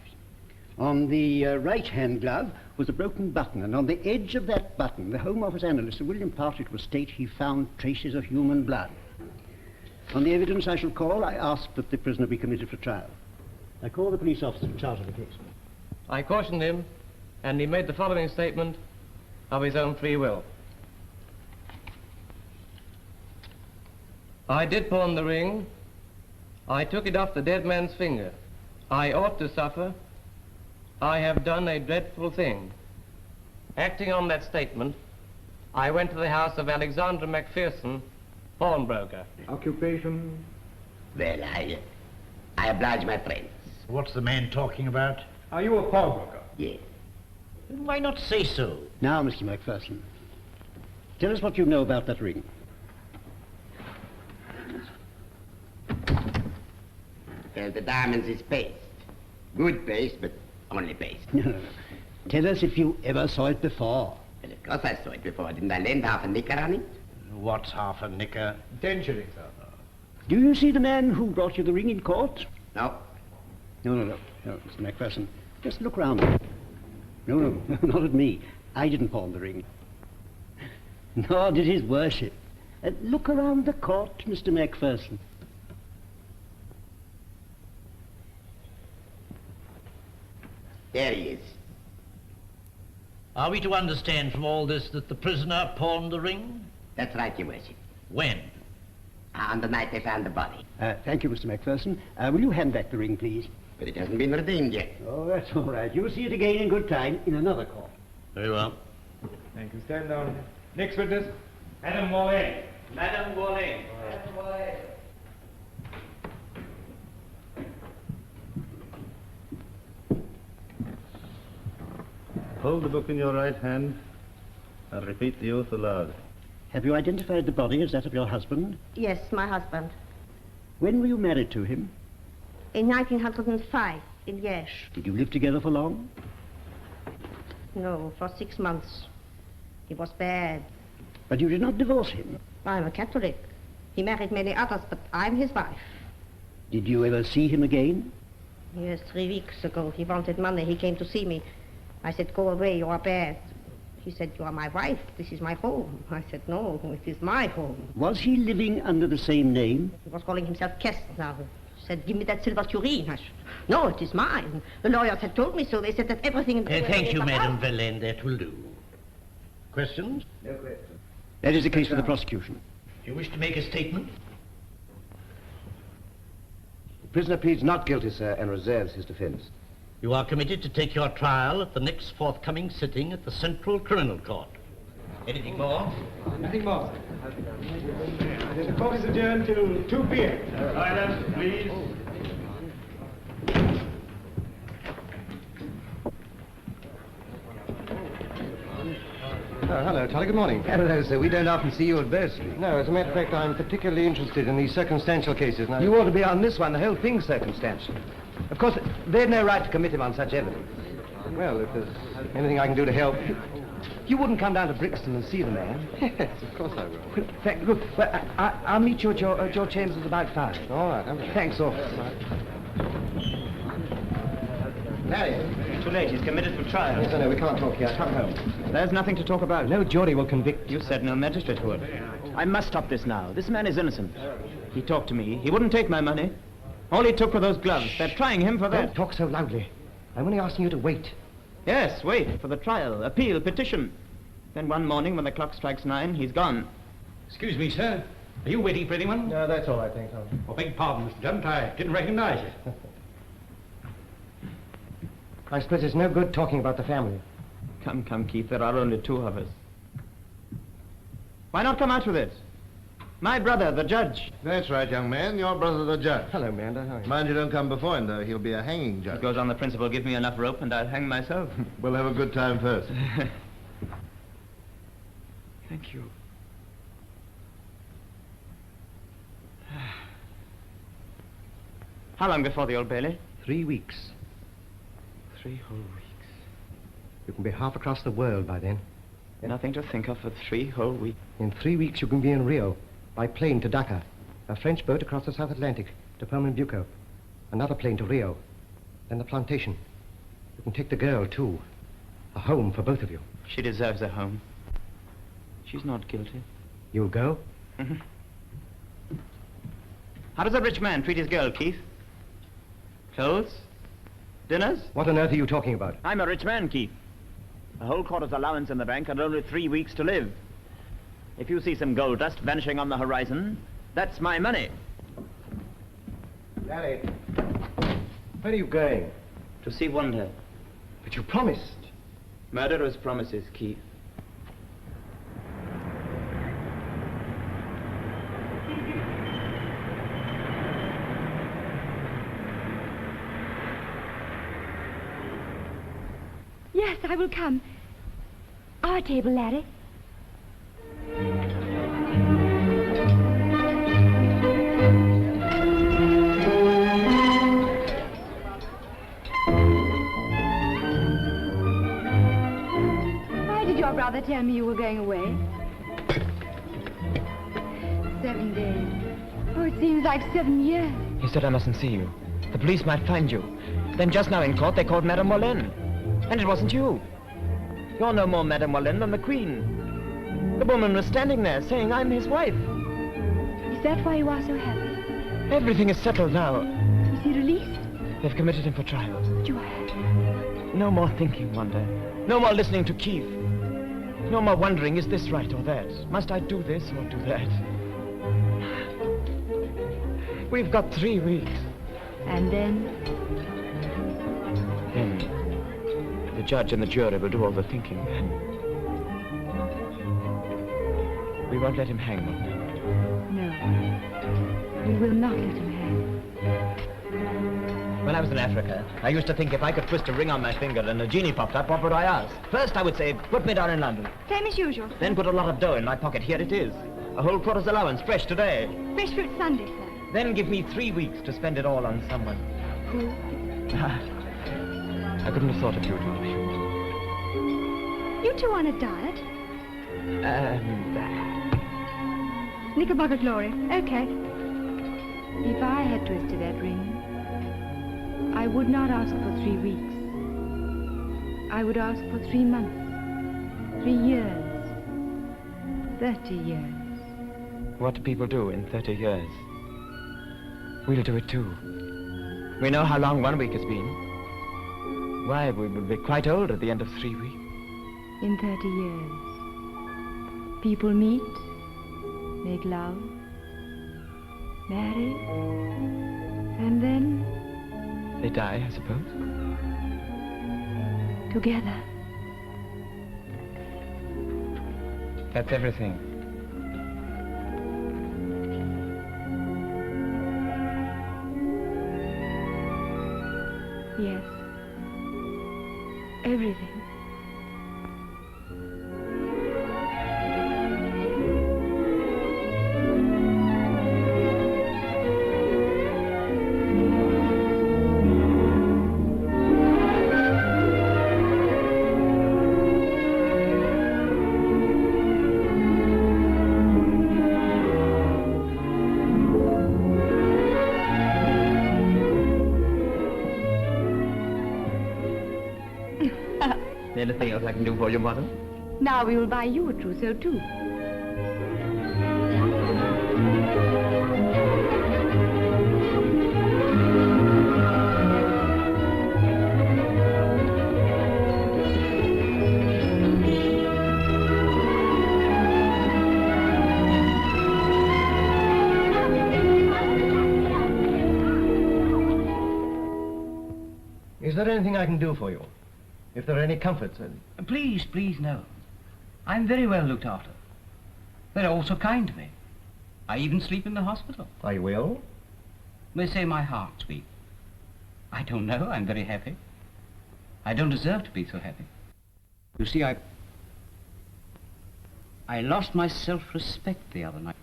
On the right-hand glove was a broken button, and on the edge of that button, the Home Office analyst, Sir William Partridge, will state he found traces of human blood. On the evidence I shall call, I ask that the prisoner be committed for trial. I call the police officer in charge of the case. I cautioned him, and he made the following statement of his own free will. I did pawn the ring. I took it off the dead man's finger. I ought to suffer. I have done a dreadful thing. Acting on that statement, I went to the house of Alexander Macpherson, pawnbroker. Occupation? Well, I oblige my friends. What's the man talking about? Are you a pawnbroker? Yes. Why not say so? Now, Mr. Macpherson, tell us what you know about that ring. Well, the diamonds is paste. Good paste, but only paste. No. Tell us if you ever saw it before. Well, of course I saw it before. Didn't I lend half a knicker on it? What's half a knicker? 10 shillings, sir. Do you see the man who brought you the ring in court? No. No, Mr. Macpherson. Just look round. No, not at me. I didn't pawn the ring. Nor did his worship. Look around the court, Mr. Macpherson. There he is. Are we to understand from all this that the prisoner pawned the ring? That's right, your worship. When? On the night they found the body. Thank you, Mr. Macpherson. Will you hand back the ring, please? But it hasn't been redeemed yet. Oh, that's all right. You'll see it again in good time in another court. Very well. Thank you. Stand down. Next witness, Madame Wallen. Madame Wallen. Hold the book in your right hand and repeat the oath aloud. Have you identified the body as that of your husband? Yes, my husband. When were you married to him? In 1905, in Liège. Did you live together for long? No, for 6 months. He was bad. But you did not divorce him? I'm a Catholic. He married many others, but I'm his wife. Did you ever see him again? Yes, 3 weeks ago. He wanted money. He came to see me. I said, go away, you are bad. He said, you are my wife. This is my home. I said, no, it is my home. Was he living under the same name? He was calling himself Kestner. He said, give me that silver tureen. I said, no, it is mine. The lawyers had told me so. They said that everything... Thank you, Madame Wallen. That will do. Questions? No questions. That is the case for the prosecution. Do you wish to make a statement? The prisoner pleads not guilty, sir, and reserves his defense. You are committed to take your trial at the next forthcoming sitting at the Central Criminal Court. Anything more? Nothing more. The court is adjourned till 2 p.m. Silence, please. Hello, Tully. Good morning. Hello, sir. We don't often see you at Bursley. No, as a matter of fact, I'm particularly interested in these circumstantial cases. And You ought to be on this one. The whole thing's circumstantial. Of course, they've no right to commit him on such evidence. Well, if there's anything I can do to help... You wouldn't come down to Brixton and see the man? Yes, of course I will. Look, well, I'll meet you at your chambers at about 5. All right, okay. Thanks, officer. Larry, too late. He's committed for trial. Yes, I know. We can't talk here. Come home. There's nothing to talk about. No jury will convict. You said no magistrate would. I must stop this now. This man is innocent. He talked to me. He wouldn't take my money. All he took were those gloves. They're trying him for that. Don't talk so loudly. I'm only asking you to wait. Yes, wait for the trial, appeal, petition. Then one morning when the clock strikes 9, he's gone. Excuse me, sir. Are you waiting for anyone? No, that's all, I think. Oh, beg pardon, Mr. Durrant. I didn't recognize you. I suppose it's no good talking about the family. Come, Keith, there are only 2 of us. Why not come out with it? My brother, the judge. That's right, young man. Your brother, the judge. Hello, Amanda. How are you? Mind you don't come before him, though. He'll be a hanging judge. He goes on the principle, give me enough rope and I'll hang myself. We'll have a good time first. Thank you. How long before the Old Bailey? 3 weeks. 3 whole weeks. You can be half across the world by then. Nothing to think of for 3 whole weeks. In 3 weeks you can be in Rio, by plane to Dakar, a French boat across the South Atlantic to Pernambuco, another plane to Rio, then the plantation. You can take the girl, too. A home for both of you. She deserves a home. She's not guilty. You'll go? Mm-hmm. How does a rich man treat his girl, Keith? Clothes? Dinners? What on earth are you talking about? I'm a rich man, Keith. A whole quarter's allowance in the bank and only 3 weeks to live. If you see some gold dust vanishing on the horizon, that's my money. Larry, where are you going? To see Wanda. But you promised. Murderers' promises, Keith. Yes, I will come. Our table, Larry. Why did your brother tell me you were going away? 7 days. Oh, it seems like 7 years. He said I mustn't see you. The police might find you. Then just now in court they called Madame Wallen. And it wasn't you. You're no more Madame Wallen than the Queen. The woman was standing there saying I'm his wife. Is that why you are so happy? Everything is settled now. Is he released? They've committed him for trial. You are happy. No more thinking, Wanda. No more listening to Keith. No more wondering, is this right or that? Must I do this or do that? We've got 3 weeks. And then? Then the judge and the jury will do all the thinking. We won't let him hang, Wanda. No. We will not let him hang. When I was in Africa, I used to think if I could twist a ring on my finger and a genie popped up, what would I ask? First I would say, put me down in London. Same as usual. Then put a lot of dough in my pocket. Here it is. A whole quarter's allowance, fresh today. Fresh fruit Sunday, sir. Then give me 3 weeks to spend it all on someone. Who? I couldn't have thought of you, George. You two on a diet? Knickerbocker glory. Okay. If I had twisted that ring, I would not ask for 3 weeks. I would ask for 3 months, 3 years, 30 years. What do people do in 30 years? We'll do it too. We know how long 1 week has been. Why, we will be quite old at the end of 3 weeks. In 30 years, people meet, make love, marry, and then... They die, I suppose. Together. That's everything. Yes. Everything. Anything else I can do for you, Mother? Now we will buy you a trousseau, too. there anything I can do for you? If there are any comforts? Please, please, no. I'm very well looked after. They're all so kind to me. I even sleep in the hospital. Are you ill? They say my heart's weak. I don't know. I'm very happy. I don't deserve to be so happy. You see, I lost my self-respect the other night.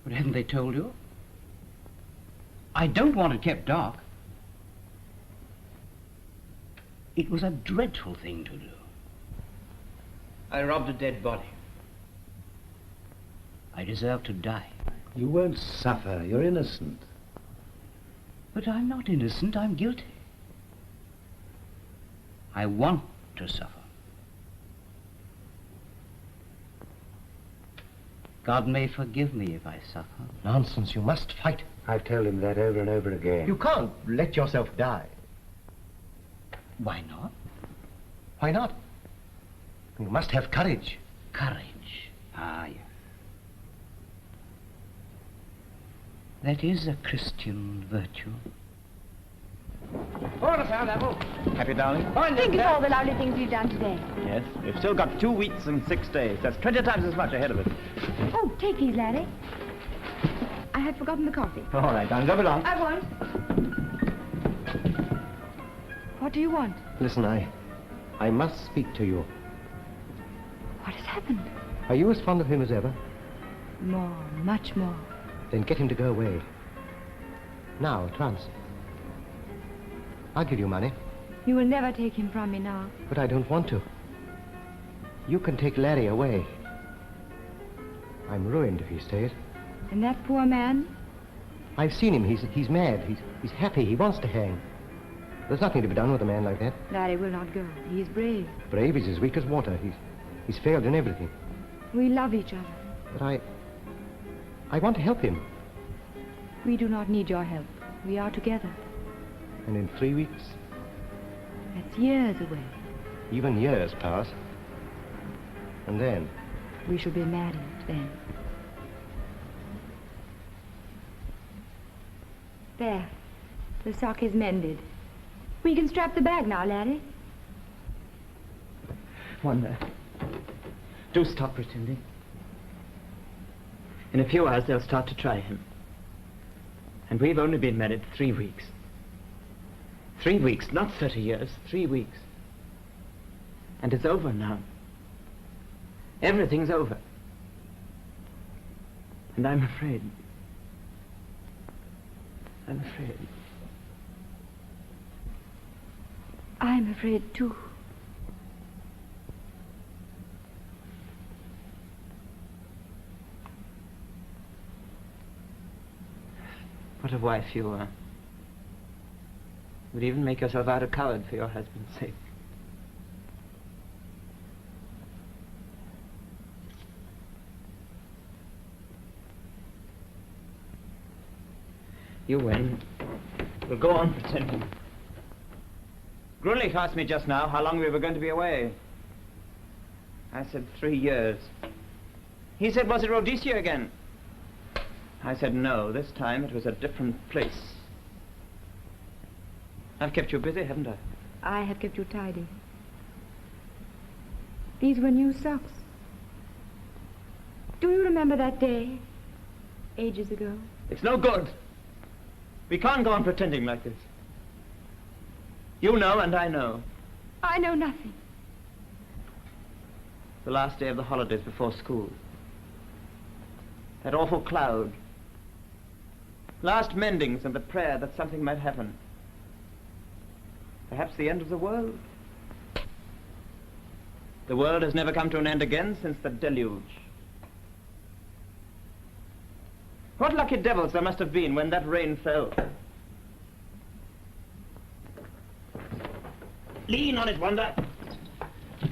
But haven't they told you? I don't want it kept dark. It was a dreadful thing to do. I robbed a dead body. I deserve to die. You won't suffer. You're innocent. But I'm not innocent. I'm guilty. I want to suffer. God may forgive me if I suffer. Nonsense. You must fight. I've told him that over and over again. You can't let yourself die. Why not? Why not? You must have courage. Courage. Ah, yes. That is a Christian virtue. Order, Sound Apple. Happy, darling? Think of all the lovely things we've done today. Yes, we've still got 2 weeks and 6 days. That's 20 times as much ahead of us. Oh, take these, laddie. I had forgotten the coffee. All right, darling, drop it on. I won't. What do you want? Listen, I must speak to you. What has happened? Are you as fond of him as ever? More, much more. Then get him to go away. Now, at once. I'll give you money. You will never take him from me now. But I don't want to. You can take Larry away. I'm ruined if he stays. And that poor man? I've seen him. He's mad. He's happy. He wants to hang. There's nothing to be done with a man like that. Larry will not go. He's brave. Brave? He's as weak as water. He's failed in everything. We love each other. But I want to help him. We do not need your help. We are together. And in 3 weeks? That's years away. Even years pass. And then? We shall be married then. There. The sock is mended. We can strap the bag now, laddie. Wanda, do stop pretending. In a few hours, they'll start to try him. And we've only been married 3 weeks. 3 weeks, not 30 years, 3 weeks. And it's over now. Everything's over. And I'm afraid. I'm afraid. I'm afraid, too. What a wife you are. Would even make yourself out a coward for your husband's sake. You win. We'll go on pretending. Grunlich asked me just now how long we were going to be away. I said 3 years. He said, was it Rhodesia again? I said no, this time it was a different place. I've kept you busy, haven't I? I have kept you tidy. These were new socks. Do you remember that day? Ages ago. It's no good. We can't go on pretending like this. You know and I know. I know nothing. The last day of the holidays before school. That awful cloud. Last mendings and the prayer that something might happen. Perhaps the end of the world. The world has never come to an end again since the deluge. What lucky devils there must have been when that rain fell. Lean on it, Wanda.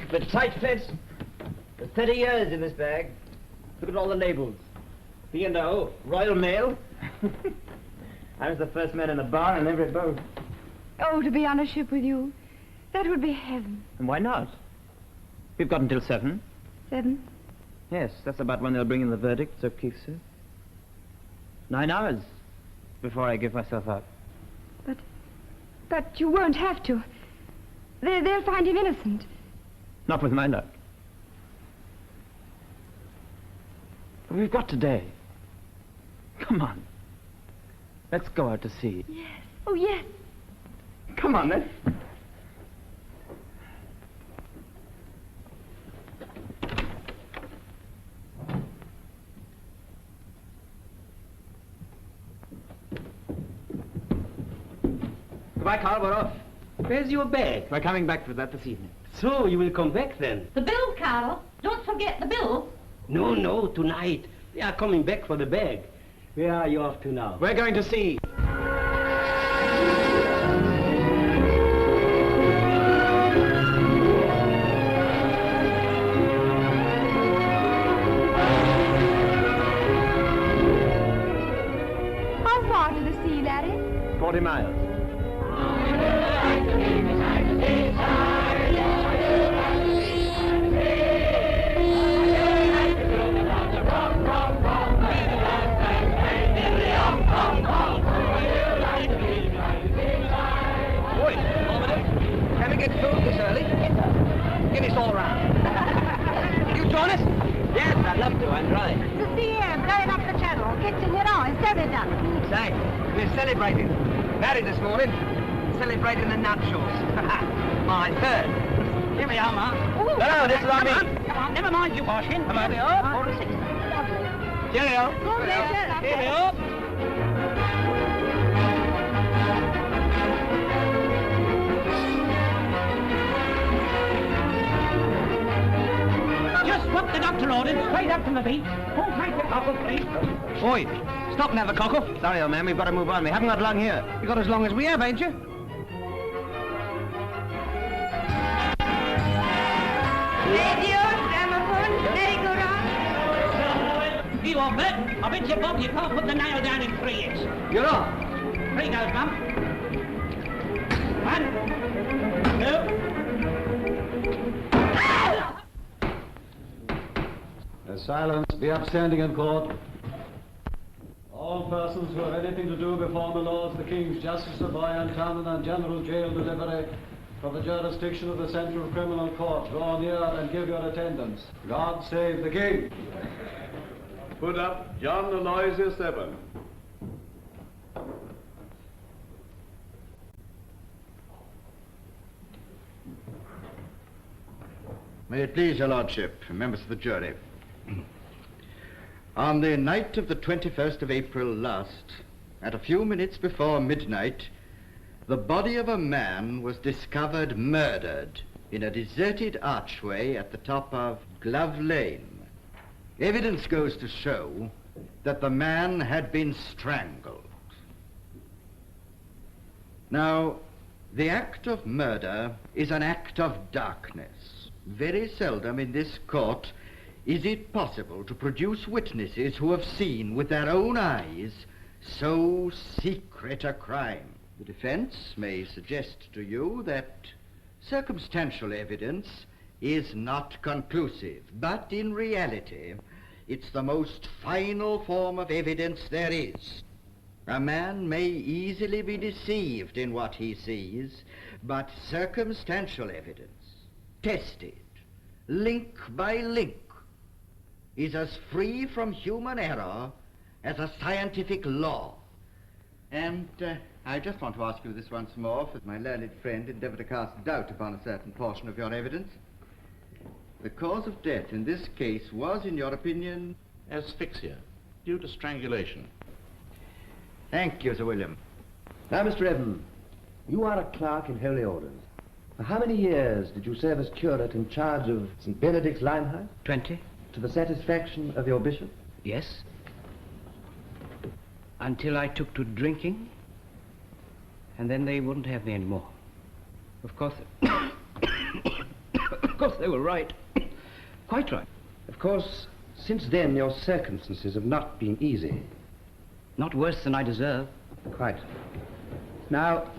The tight fit. There's 30 years in this bag. Look at all the labels. B&O, Royal Mail. I was the first man in a bar in every boat. Oh, to be on a ship with you. That would be heaven. And why not? We've got until 7. 7? Yes, that's about when they'll bring in the verdict, so Keith says. 9 hours before I give myself up. But you won't have to. They'll find him innocent. Not with my luck. We've got today. Come on. Let's go out to sea. Yes. Oh, yes. Come on, then. Goodbye, Carl, we're off. Where's your bag? We're coming back for that this evening. So, you will come back then? The bill, Carl. Don't forget the bill. No, tonight. We are coming back for the bag. Where are you off to now? We're going to sea. How far to the sea, Larry? 40 miles. Can we get food this early? Give us all round. You join us? Yes, I'd love to. I'm dry. The sea air blowing up the channel. Catching it on. It's very done. Say, we're celebrating. Married this morning. Celebrating the nuptials. My third. Here we are, Ma. No, this is on me. Come on, never mind you washing. Come on. Here we are. 4 to 6. Lovely. Cheerio. Good later. Here we are. Just what the doctor ordered, straight up from the beach. Don't make the cockle, please. Oi, stop and have a cockle. Sorry, old man, we've got to move on. We haven't got long here. You got as long as we have, ain't you? Radio, gramophone, merry-go-round. You are bet. I bet you, Bob, you can't put the nail down in 3 hits. You're off. 3 goes, Bump. 1, 2. Silence, be upstanding in court. All persons who have anything to do before the laws, the King's Justice of Boyan Town and General Jail Delivery from the jurisdiction of the Central Criminal Court, draw near and give your attendance. God save the King. Put up John Aloysius 7. May it please your lordship, members of the jury. On the night of the 21st of April last, at a few minutes before midnight, the body of a man was discovered murdered in a deserted archway at the top of Glove Lane. Evidence goes to show that the man had been strangled. Now, the act of murder is an act of darkness. Very seldom in this court is it possible to produce witnesses who have seen with their own eyes so secret a crime. The defense may suggest to you that circumstantial evidence is not conclusive, but in reality, it's the most final form of evidence there is. A man may easily be deceived in what he sees, but circumstantial evidence, tested, link by link, is as free from human error as a scientific law. And I just want to ask you this once more, for my learned friend endeavored to cast doubt upon a certain portion of your evidence. The cause of death in this case was, in your opinion... Asphyxia, due to strangulation. Thank you, Sir William. Now, Mr. Evan, you are a clerk in Holy Orders. For how many years did you serve as curate in charge of St. Benedict's Limehouse? 20. To the satisfaction of your bishop? Yes. Until I took to drinking, and then they wouldn't have me anymore. Of course, of course they were right. Quite right. Of course, since then your circumstances have not been easy. Not worse than I deserve. Quite. Now,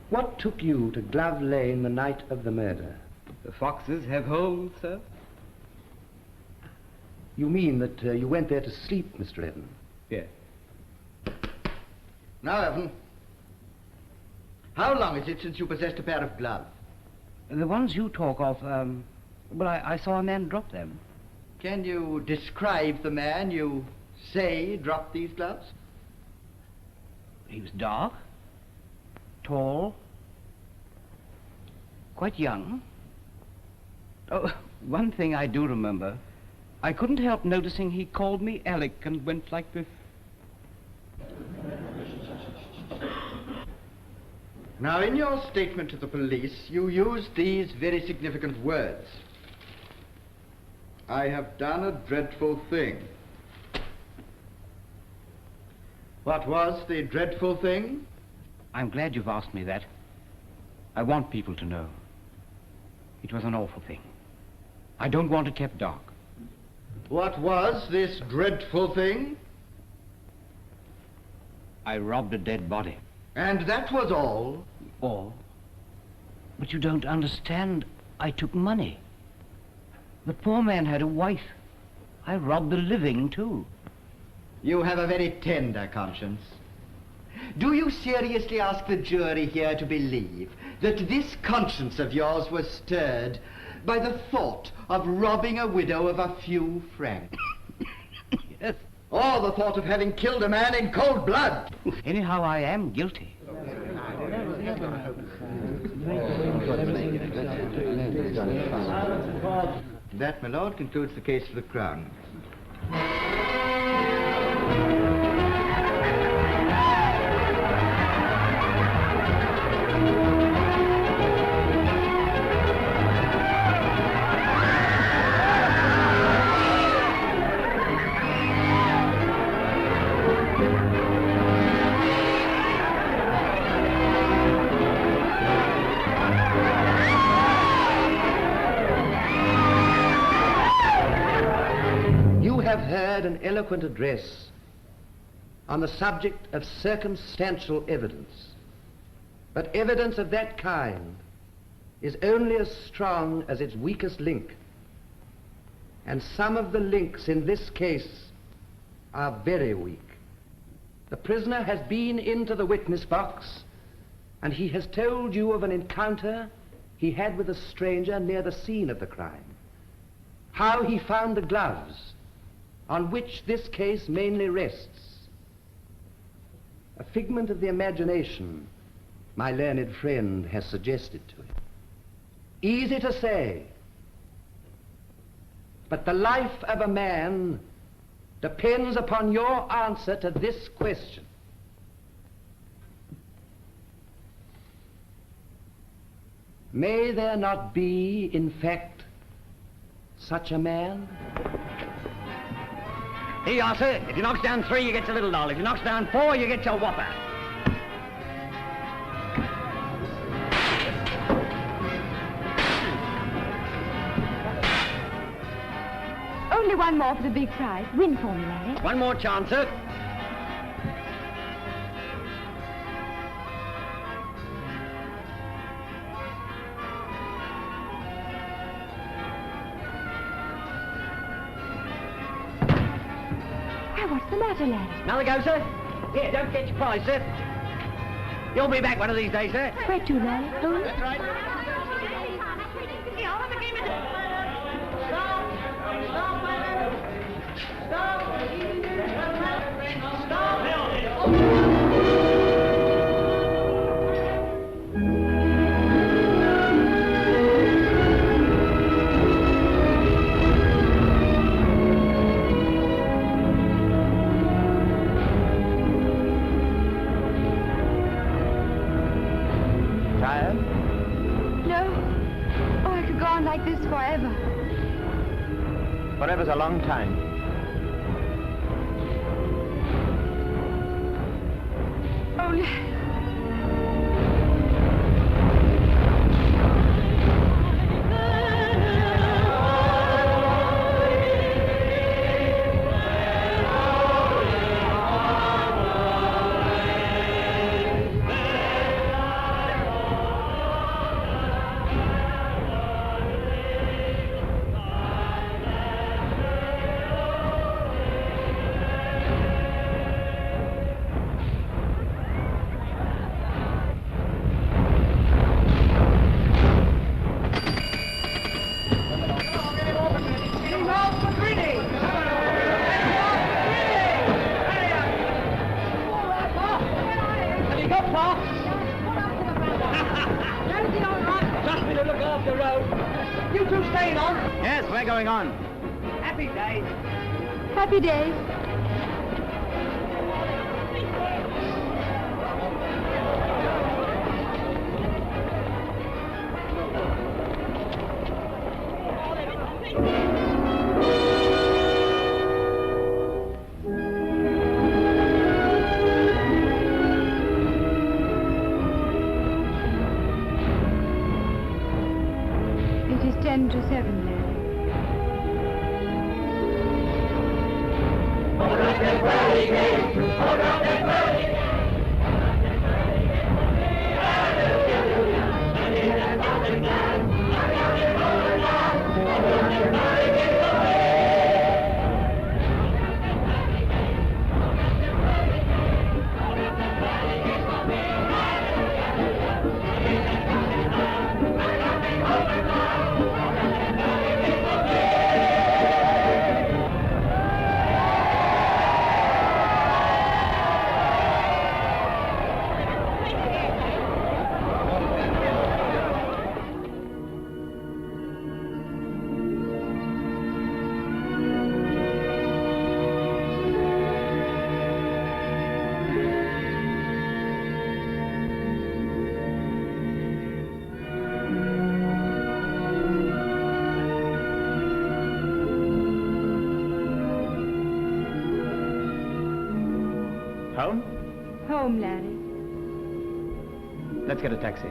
what took you to Glove Lane the night of the murder? The foxes have holes, sir. You mean that you went there to sleep, Mr. Evan? Yes. Now, Evan, How long is it since you possessed a pair of gloves? The ones you talk of, well, I saw a man drop them. Can you describe the man you say dropped these gloves? He was dark, tall, quite young. Oh, one thing I do remember. I couldn't help noticing he called me Alec and went like this. Now, in your statement to the police, you used these very significant words. I have done a dreadful thing. What was the dreadful thing? I'm glad you've asked me that. I want people to know. It was an awful thing. I don't want it kept dark. What was this dreadful thing? I robbed a dead body. And that was all? All. But you don't understand. I took money. The poor man had a wife. I robbed the living, too. You have a very tender conscience. Do you seriously ask the jury here to believe that this conscience of yours was stirred by the thought of robbing a widow of a few francs? Yes. Or the thought of having killed a man in cold blood? Anyhow, I am guilty. That, my lord, concludes the case for the Crown. An eloquent address on the subject of circumstantial evidence. But evidence of that kind is only as strong as its weakest link. And some of the links in this case are very weak. The prisoner has been into the witness box and he has told you of an encounter he had with a stranger near the scene of the crime. How he found the gloves on which this case mainly rests. A figment of the imagination, my learned friend has suggested to him. Easy to say, but the life of a man depends upon your answer to this question. May there not be, in fact, such a man? Here you are, sir. If you knocks down 3, you get your little doll. If you knocks down 4, you get your whopper. Only one more for the big prize. Win for me, Larry. One more chance, sir. What's the matter, Larry? Another go, sir? Here, don't get your prize, sir. You'll be back one of these days, sir. Where to, Larry? Home? That's right. Forever's a long time. Only... Stop, Mark! Just me to look after the road. You two staying on? Yes, we're going on. Happy days. Happy days. It is 10 to 7 now. Home? Home, laddie. Let's get a taxi.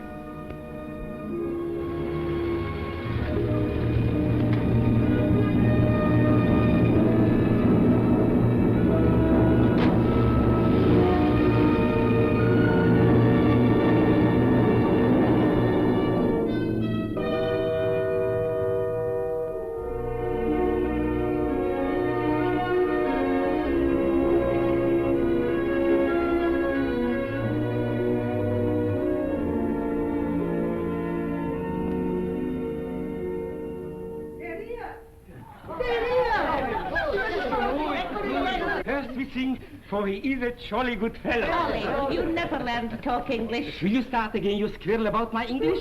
First we sing, for he is a jolly good fellow. Jolly, you never learn to talk English. Will you start again, you squirrel about my English?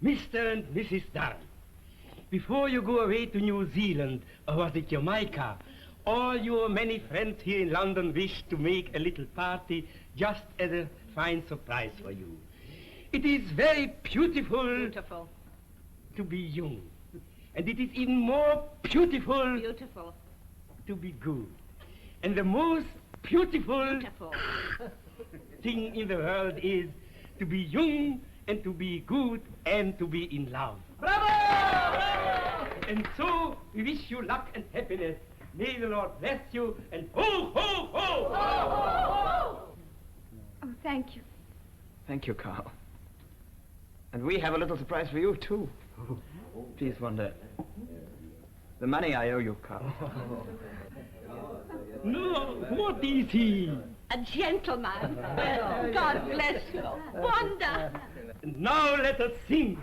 Mr. and Mrs. Durrant, before you go away to New Zealand, or was it Jamaica, all your many friends here in London wish to make a little party just as a fine surprise for you. It is very beautiful to be young. And it is even more beautiful to be good. And the most beautiful thing in the world is to be young and to be good and to be in love. Bravo! And so we wish you luck and happiness. May the Lord bless you, and ho, ho, ho! Ho, ho, ho! Oh, thank you. Thank you, Carl. And we have a little surprise for you, too. Please, Wanda. The money I owe you, Carl. No, what is he? A gentleman. God bless you. Wanda. Now let us sing.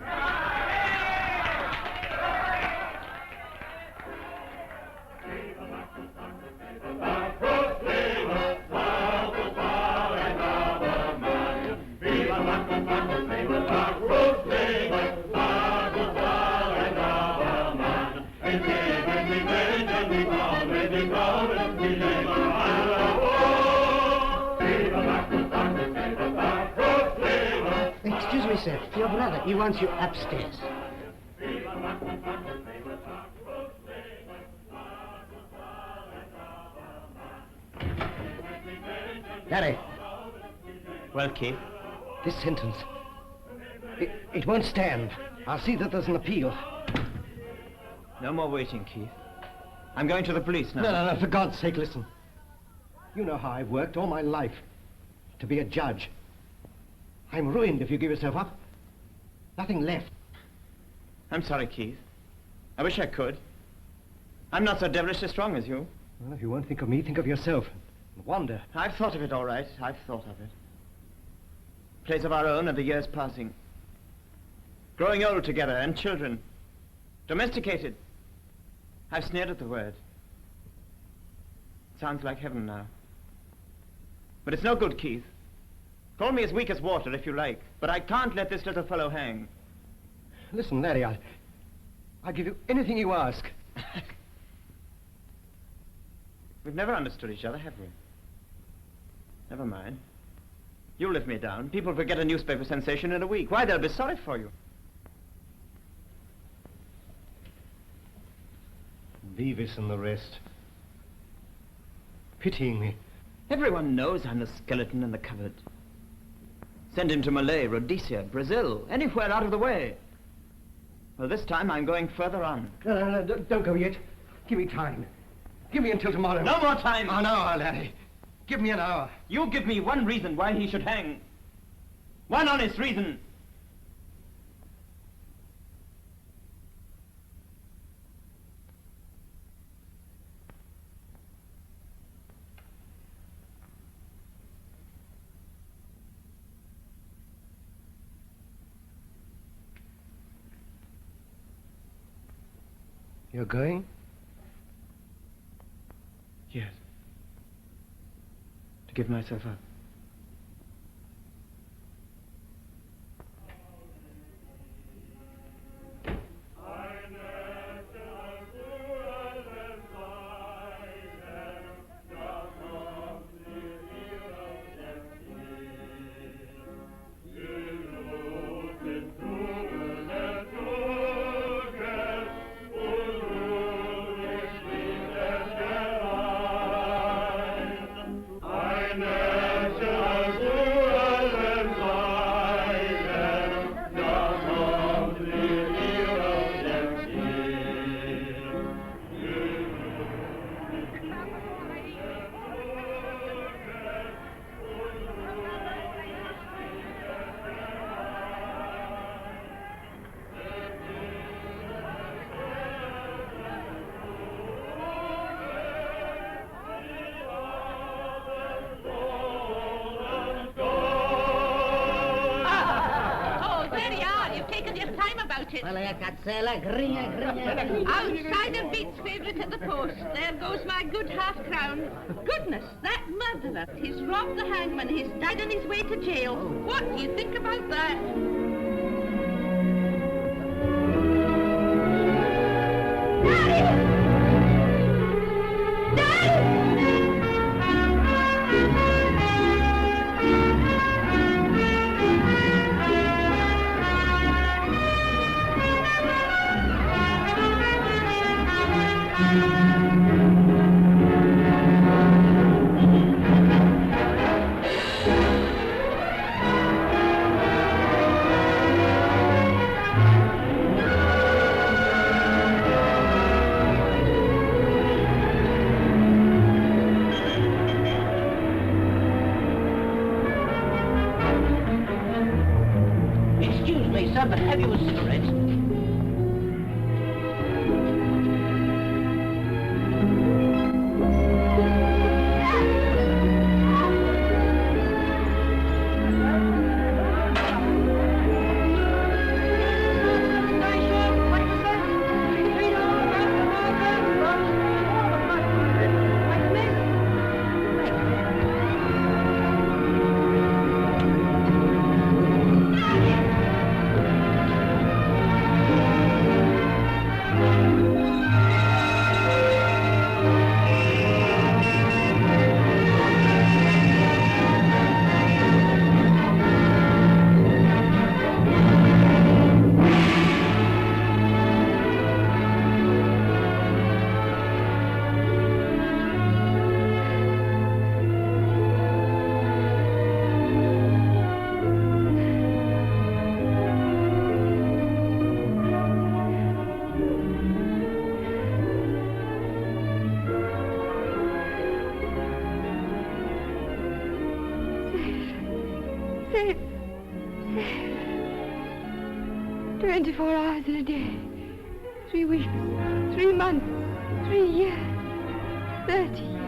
Excuse me, sir. Your brother, he wants you upstairs. Larry. Well, Keith? This sentence. It won't stand. I'll see that there's an appeal. No more waiting, Keith. I'm going to the police now. No, for God's sake, listen. You know how I've worked all my life to be a judge. I'm ruined if you give yourself up. Nothing left. I'm sorry, Keith. I wish I could. I'm not so devilishly strong as you. Well, if you won't think of me, think of yourself. Wanda. I've thought of it, all right. I've thought of it. Place of our own and the years passing. Growing old together and children. Domesticated. I've sneered at the word. Sounds like heaven now. But it's no good, Keith. Call me as weak as water if you like, but I can't let this little fellow hang. Listen, Larry, I'll give you anything you ask. We've never understood each other, have we? Never mind. You lift me down. People forget a newspaper sensation in a week. Why, they'll be sorry for you. Beavis and the rest. Pitying me. Everyone knows I'm the skeleton in the cupboard. Send him to Malay, Rhodesia, Brazil, anywhere out of the way. Well, this time I'm going further on. No, don't go yet. Give me time. Give me until tomorrow. No more time! An hour, Larry. Give me an hour. You give me one reason why he should hang. One honest reason. You're going? Yes. To give myself up. Outsider beats favourite at the post. There goes my good half-crown. Goodness, that murderer. He's robbed the hangman. He's died on his way to jail. What do you think about that? Safe. 24 hours in a day. 3 weeks. 3 months. 3 years. 30 years.